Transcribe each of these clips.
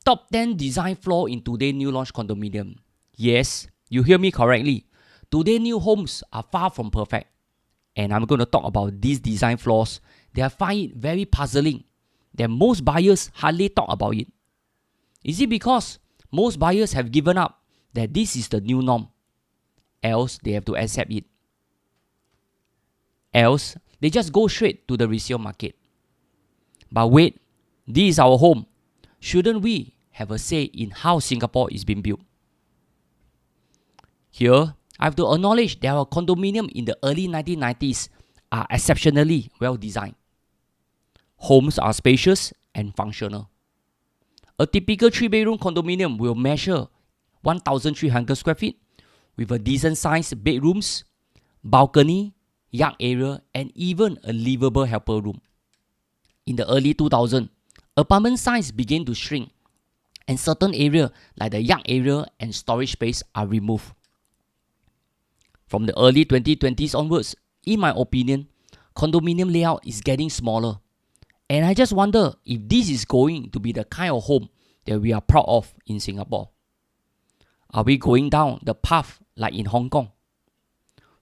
Top 10 design flaw in today's new launch condominium. Yes, you hear me correctly. Today's new homes are far from perfect. And I'm going to talk about these design flaws that I find it very puzzling that most buyers hardly talk about it. Is it because most buyers have given up that this is the new norm? Else they have to accept it. Else they just go straight to the resale market. But wait, this is our home. Shouldn't we have a say in how Singapore is being built? Here, I have to acknowledge that our condominium in the early 1990s are exceptionally well designed. Homes are spacious and functional. A typical 3-bedroom condominium will measure 1,300 square feet with a decent sized bedrooms, balcony, yard area, and even a livable helper room. In the early 2000s, apartment size began to shrink and certain areas like the yard area and storage space are removed. From the early 2020s onwards, in my opinion, condominium layout is getting smaller. And I just wonder if this is going to be the kind of home that we are proud of in Singapore. Are we going down the path like in Hong Kong?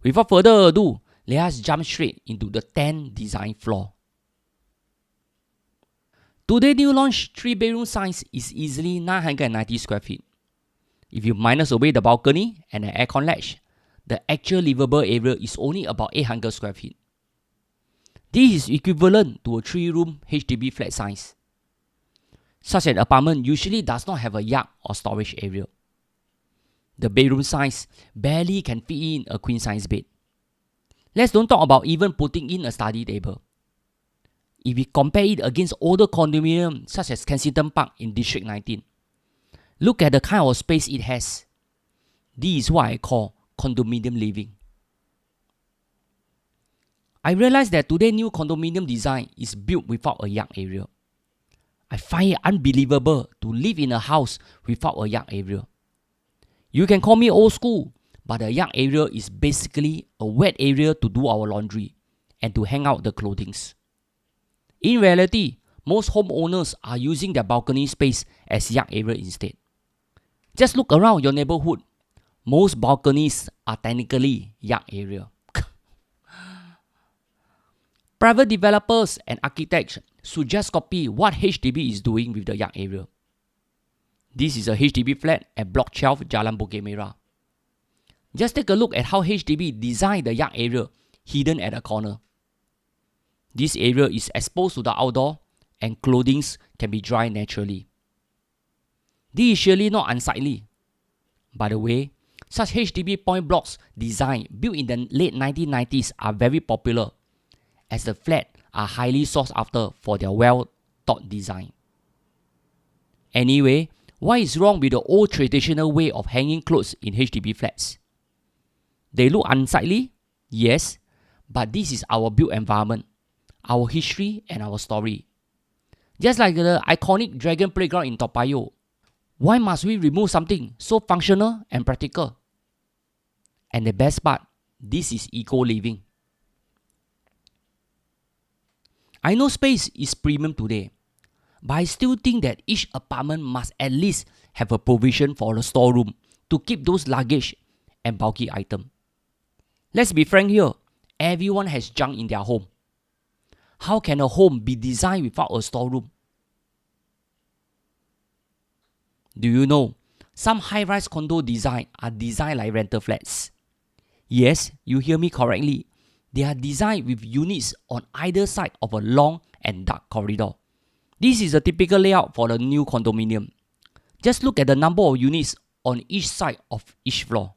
Without further ado, let us jump straight into the 10 design flaws. Today's new launch 3-bedroom size is easily 990 square feet. If you minus away the balcony and an aircon latch, the actual livable area is only about 800 square feet. This is equivalent to a 3-room HDB flat size. Such an apartment usually does not have a yard or storage area. The bedroom size barely can fit in a queen-size bed. Let's don't talk about even putting in a study table. If we compare it against older condominiums such as Kensington Park in District 19, look at the kind of space it has. This is what I call condominium living. I realize that today's new condominium design is built without a yard area. I find it unbelievable to live in a house without a yard area. You can call me old school, but the yard area is basically a wet area to do our laundry and to hang out the clothing. In reality, most homeowners are using their balcony space as yard area instead. Just look around your neighborhood. Most balconies are technically yard area. Private developers and architects should just copy what HDB is doing with the yard area. This is a HDB flat at Block 12, Jalan Bukit Merah. Just take a look at how HDB designed the yard area hidden at a corner. This area is exposed to the outdoor and clothing can be dry naturally. This is surely not unsightly. By the way, such HDB point blocks design built in the late 1990s are very popular as the flats are highly sought after for their well-thought design. Anyway, what is wrong with the old traditional way of hanging clothes in HDB flats? They look unsightly? Yes, but this is our built environment, our history and our story. Just like the iconic Dragon Playground in Toa Payoh, why must we remove something so functional and practical? And the best part, this is eco-living. I know space is premium today, but I still think that each apartment must at least have a provision for a storeroom to keep those luggage and bulky items. Let's be frank here, everyone has junk in their home. How can a home be designed without a storeroom? Do you know, some high-rise condo designs are designed like rental flats. Yes, you hear me correctly. They are designed with units on either side of a long and dark corridor. This is a typical layout for the new condominium. Just look at the number of units on each side of each floor.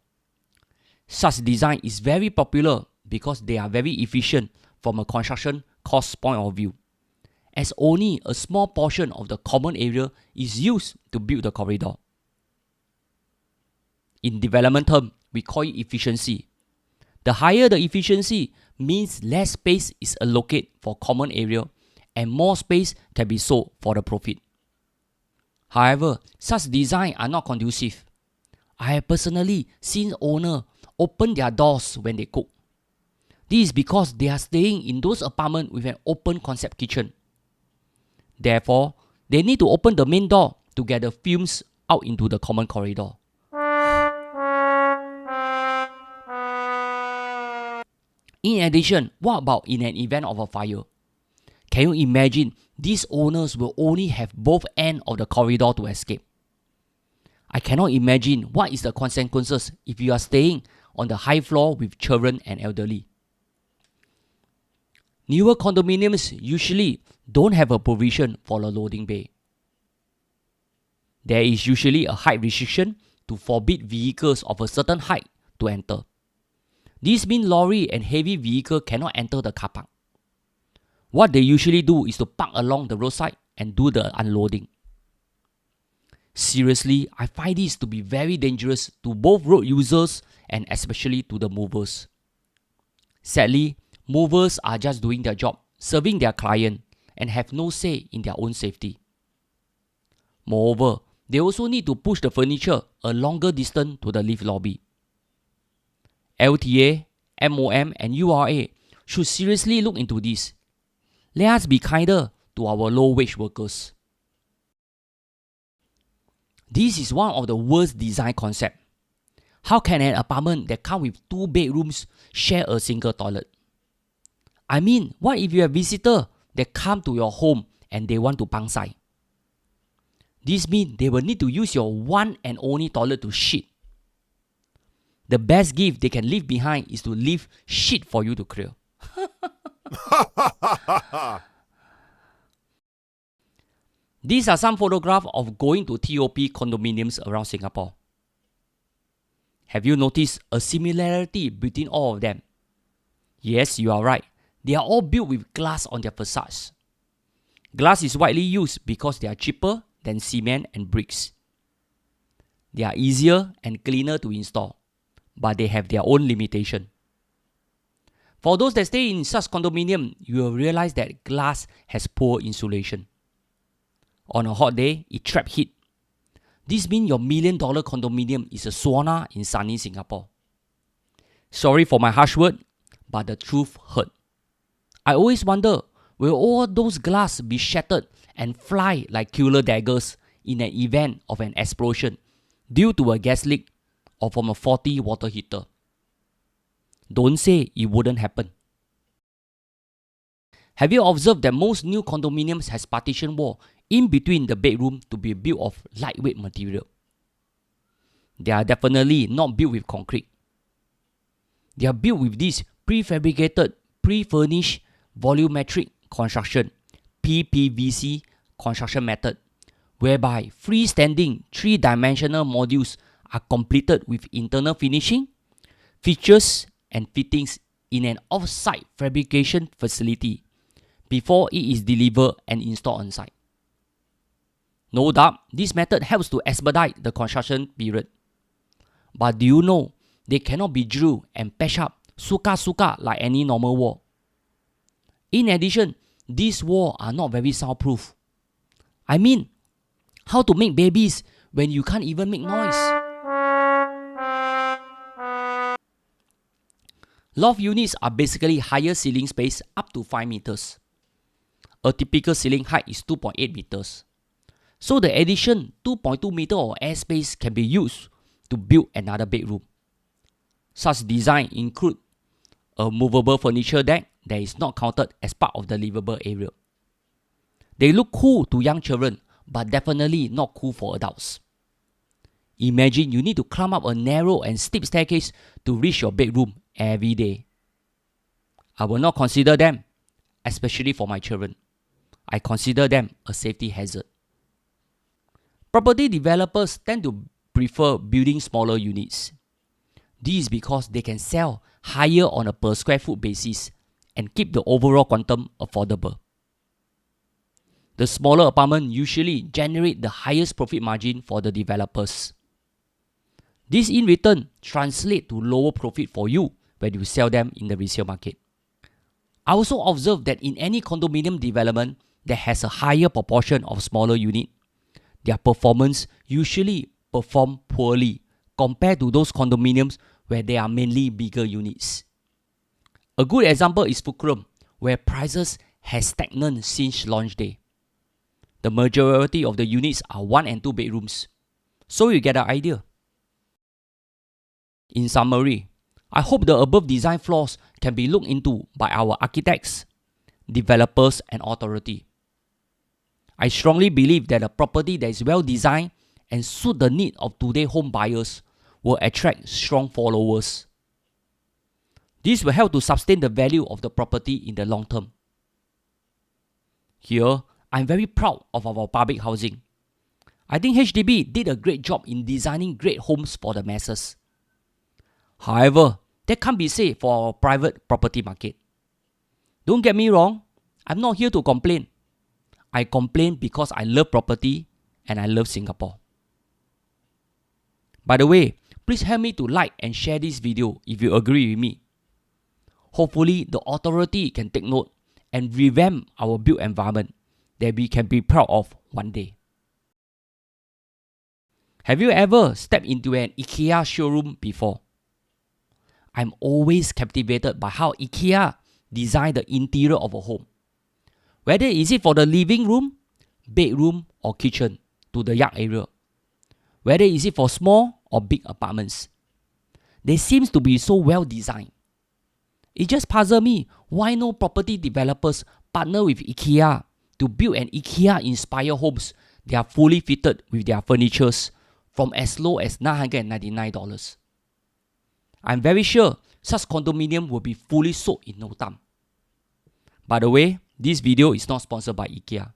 Such design is very popular because they are very efficient from a construction cost point of view, as only a small portion of the common area is used to build the corridor. In development terms, we call it efficiency. The higher the efficiency means less space is allocated for common area and more space can be sold for the profit. However, such designs are not conducive. I have personally seen owners open their doors when they cook. This is because they are staying in those apartments with an open concept kitchen. Therefore, they need to open the main door to get the fumes out into the common corridor. In addition, what about in an event of a fire? Can you imagine these owners will only have both ends of the corridor to escape? I cannot imagine what is the consequences if you are staying on the high floor with children and elderly. Newer condominiums usually don't have a provision for a loading bay. There is usually a height restriction to forbid vehicles of a certain height to enter. This means lorry and heavy vehicle cannot enter the car park. What they usually do is to park along the roadside and do the unloading. Seriously, I find this to be very dangerous to both road users and especially to the movers. Sadly, movers are just doing their job, serving their client, and have no say in their own safety. Moreover, they also need to push the furniture a longer distance to the lift lobby. LTA, MOM, and URA should seriously look into this. Let us be kinder to our low-wage workers. This is one of the worst design concepts. How can an apartment that comes with 2 bedrooms share a single toilet? I mean, what if you have visitors that come to your home and they want to pangsai? This means they will need to use your one and only toilet to shit. The best gift they can leave behind is to leave shit for you to clear. These are some photographs of going to TOP condominiums around Singapore. Have you noticed a similarity between all of them? Yes, you are right. They are all built with glass on their facades. Glass is widely used because they are cheaper than cement and bricks. They are easier and cleaner to install, but they have their own limitation. For those that stay in such condominium, you will realize that glass has poor insulation. On a hot day, it traps heat. This means your $1 million condominium is a sauna in sunny Singapore. Sorry for my harsh word, but the truth hurt. I always wonder, will all those glass be shattered and fly like killer daggers in an event of an explosion due to a gas leak or from a faulty water heater? Don't say it wouldn't happen. Have you observed that most new condominiums has partition wall in between the bedroom to be built of lightweight material? They are definitely not built with concrete. They are built with this prefabricated, pre-furnished volumetric construction (PPVC) construction method, whereby freestanding 3-dimensional modules are completed with internal finishing, features, and fittings in an off-site fabrication facility before it is delivered and installed on site. No doubt, this method helps to expedite the construction period. But do you know they cannot be drilled and patched up suka like any normal wall? In addition, these walls are not very soundproof. I mean, how to make babies when you can't even make noise? Loft units are basically higher ceiling space up to 5 meters. A typical ceiling height is 2.8 meters. So the addition 2.2 meter of airspace can be used to build another bedroom. Such design include a movable furniture deck that is not counted as part of the livable area. They look cool to young children, but definitely not cool for adults. Imagine you need to climb up a narrow and steep staircase to reach your bedroom every day. I will not consider them, especially for my children. I consider them a safety hazard. Property developers tend to prefer building smaller units. This is because they can sell higher on a per square foot basis and keep the overall quantum affordable. The smaller apartments usually generate the highest profit margin for the developers. This in return translates to lower profit for you when you sell them in the resale market. I also observed that in any condominium development that has a higher proportion of smaller units, their performance usually perform poorly compared to those condominiums where they are mainly bigger units. A good example is Fulcrum, where prices has stagnant since launch day. The majority of the units are 1 and 2 bedrooms. So you get an idea. In summary, I hope the above design flaws can be looked into by our architects, developers, and authority. I strongly believe that a property that is well designed and suit the need of today's home buyers will attract strong followers. This will help to sustain the value of the property in the long term. Here, I'm very proud of our public housing. I think HDB did a great job in designing great homes for the masses. However, that can't be said for our private property market. Don't get me wrong, I'm not here to complain. I complain because I love property and I love Singapore. By the way, please help me to like and share this video if you agree with me. Hopefully, the authority can take note and revamp our built environment that we can be proud of one day. Have you ever stepped into an IKEA showroom before? I'm always captivated by how IKEA design the interior of a home. Whether is it for the living room, bedroom or kitchen to the yard area. Whether is it for small or big apartments. They seem to be so well designed. It just puzzles me why no property developers partner with IKEA to build an IKEA-inspired homes that are fully fitted with their furnitures from as low as $999. I'm very sure such condominium will be fully sold in no time. By the way, this video is not sponsored by IKEA.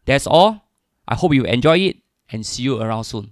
That's all. I hope you enjoy it and see you around soon.